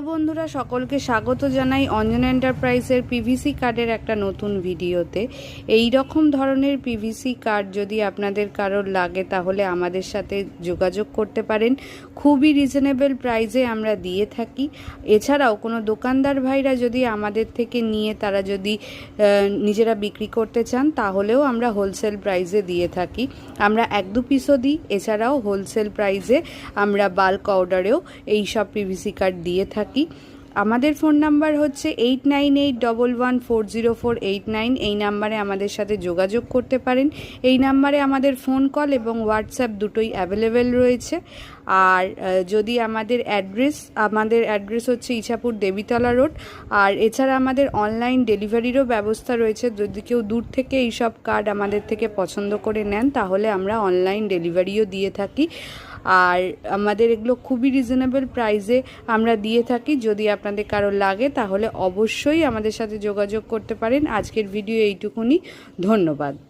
বন্ধুরা সকলকে স্বাগত জানাই অঞ্জনা এন্টারপ্রাইজের পিভিসি কার্ডের একটা নতুন ভিডিওতে। এই রকম ধরনের পিভিসি কার্ড যদি আপনাদের কারোর লাগে তাহলে আমাদের সাথে যোগাযোগ করতে পারেন। খুবই রিজনেবল প্রাইসে আমরা দিয়ে থাকি। এছাড়াও কোনো দোকানদার ভাইরা যদি আমাদের থেকে নিয়ে তারা যদি নিজেরা বিক্রি করতে চান তাহলেও আমরা হোলসেল প্রাইসে দিয়ে থাকি। আমরা 1-2 পিসও দিই, এছাড়াও হোলসেল প্রাইসে আমরা বাল্ক অর্ডারেও এই সব পিভিসি কার্ড দিয়ে থাকি। আমাদের ফোন নাম্বার হচ্ছে 8981140489। এই নাম্বারে আমাদের সাথে যোগাযোগ করতে পারেন। এই নাম্বারে আমাদের ফোন কল এবং হোয়াটসঅ্যাপ দুটোই অ্যাভেলেবেল রয়েছে। আর যদি আমাদের অ্যাড্রেস হচ্ছে ইছাপুর দেবীতলা রোড। আর এছাড়া আমাদের অনলাইন ডেলিভারিরও ব্যবস্থা রয়েছে। যদি কেউ দূর থেকে এইসব কার্ড আমাদের থেকে পছন্দ করে নেন তাহলে আমরা অনলাইন ডেলিভারিও দিয়ে থাকি। আর আমাদের এগুলো খুবই রিজনেবল প্রাইসে আমরা দিয়ে থাকি। যদি আপনাদের কারো লাগে তাহলে অবশ্যই আমাদের সাথে যোগাযোগ করতে পারেন। আজকের ভিডিও এইটুকুনি, ধন্যবাদ।